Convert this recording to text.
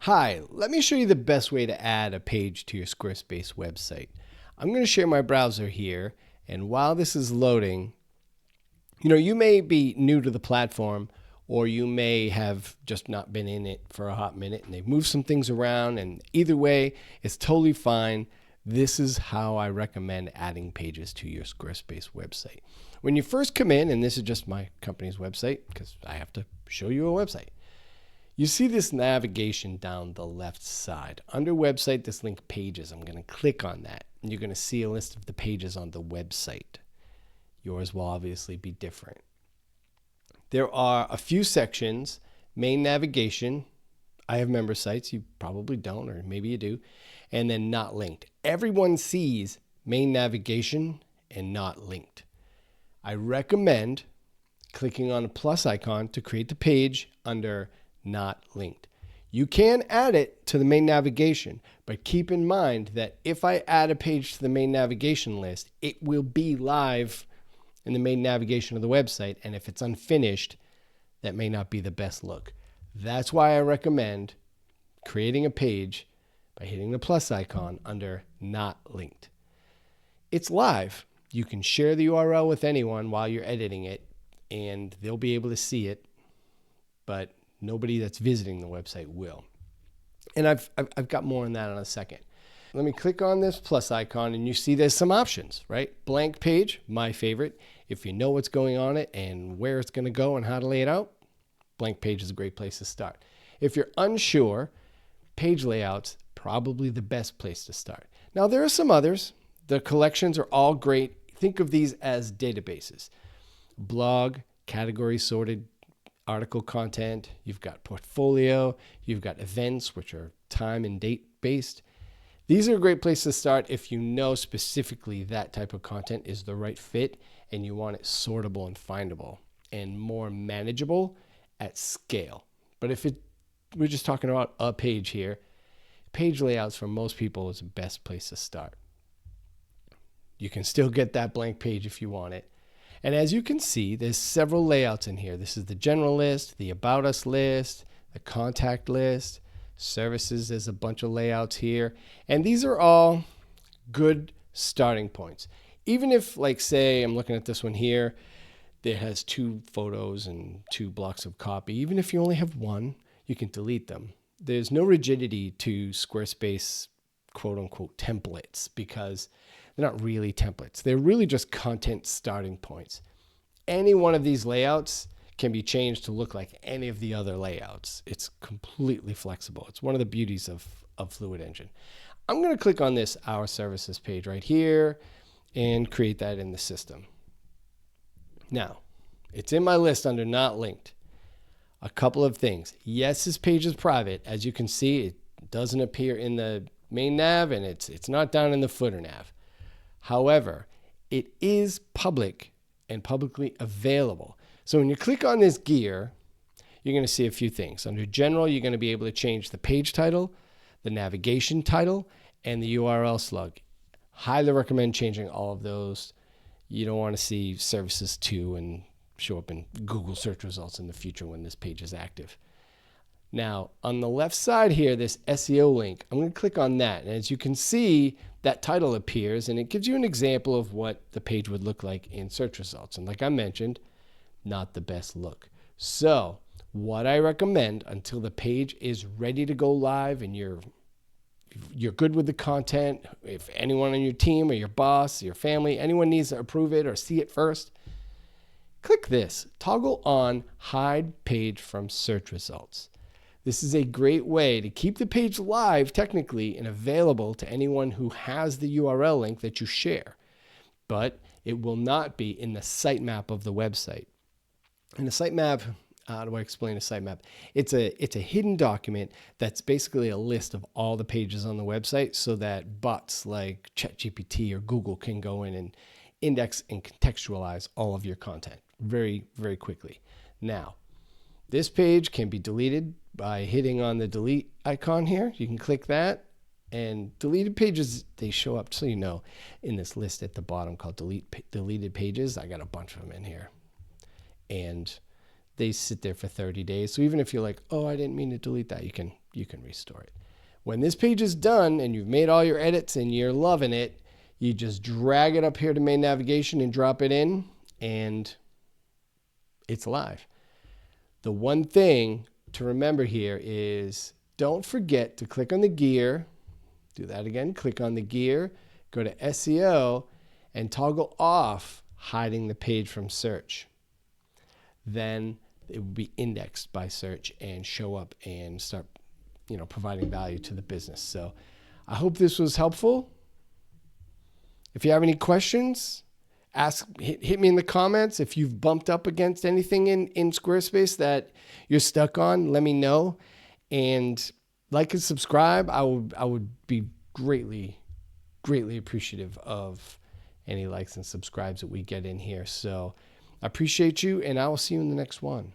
Hi, let me show you the best way to add a page to your Squarespace website. I'm going to share my browser here, and while this is loading, you may be new to the platform, or you may have just not been in it for a hot minute and they've moved some things around, and either way, it's totally fine. This is how I recommend adding pages to your Squarespace website. When you first come in, and this is just my company's website because I have to show you a website, you see this navigation down the left side. Under website, this link pages. I'm going to click on that, and you're going to see a list of the pages on the website. Yours will obviously be different. There are a few sections. Main navigation. I have member sites. You probably don't, or maybe you do. And then not linked. Everyone sees main navigation and not linked. I recommend clicking on a plus icon to create the page under not linked. You can add it to the main navigation, but keep in mind that if I add a page to the main navigation list, it will be live in the main navigation of the website, and if it's unfinished, that may not be the best look. That's why I recommend creating a page by hitting the plus icon under not linked. It's live. You can share the URL with anyone while you're editing it, and they'll be able to see it, but nobody that's visiting the website will. And I've got more on that in a second. Let me click on this plus icon, and you see there's some options, right? Blank page, my favorite. If you know what's going on it and where it's going to go and how to lay it out, blank page is a great place to start. If you're unsure, page layouts, probably the best place to start. Now, there are some others. The collections are all great. Think of these as databases. Blog, category sorted, article content, you've got portfolio, you've got events, which are time and date based. These are a great place to start if you know specifically that type of content is the right fit and you want it sortable and findable and more manageable at scale. But we're just talking about a page here, page layouts for most people is the best place to start. You can still get that blank page if you want it. And as you can see, there's several layouts in here. This is the general list, the about us list, the contact list, services. There's a bunch of layouts here. And these are all good starting points. Even if, like, say, I'm looking at this one here, that has 2 photos and 2 blocks of copy. Even if you only have one, you can delete them. There's no rigidity to Squarespace quote unquote templates because they're not really templates. They're really just content starting points. Any one of these layouts can be changed to look like any of the other layouts. It's completely flexible. It's one of the beauties of Fluid Engine. I'm going to click on this Our Services page right here and create that in the system. Now, it's in my list under not linked. A couple of things. Yes, this page is private. As you can see, it doesn't appear in the main nav and it's not down in the footer nav. However, it is public and publicly available. So when you click on this gear, you're going to see a few things. Under general, you're going to be able to change the page title, the navigation title, and the URL slug. Highly recommend changing all of those. You don't want to see services 2 and show up in Google search results in the future when this page is active. Now, on the left side here, this SEO link, I'm going to click on that. And as you can see, that title appears, and it gives you an example of what the page would look like in search results. And like I mentioned, not the best look. So what I recommend until the page is ready to go live and you're good with the content, if anyone on your team or your boss, your family, anyone needs to approve it or see it first, click this, toggle on hide page from search results. This is a great way to keep the page live technically and available to anyone who has the URL link that you share, but it will not be in the sitemap of the website. And the sitemap, how do I explain a sitemap? It's a hidden document that's basically a list of all the pages on the website so that bots like ChatGPT or Google can go in and index and contextualize all of your content very, very quickly. Now, this page can be deleted by hitting on the delete icon here. You can click that, and deleted pages, they show up, so you know, in this list at the bottom called deleted pages. I got a bunch of them in here. And they sit there for 30 days. So even if you're like, oh, I didn't mean to delete that, you can you can restore it. When this page is done and you've made all your edits and you're loving it, you just drag it up here to main navigation and drop it in, and it's live. The one thing to remember here is don't forget to click on the gear. Do that again. Click on the gear, go to SEO, and toggle off hiding the page from search. Then it will be indexed by search and show up and start, providing value to the business. So I hope this was helpful. If you have any questions, hit me in the comments. If you've bumped up against anything in Squarespace that you're stuck on, let me know. And like and subscribe. I would be greatly appreciative of any likes and subscribes that we get in here. So I appreciate you, and I will see you in the next one.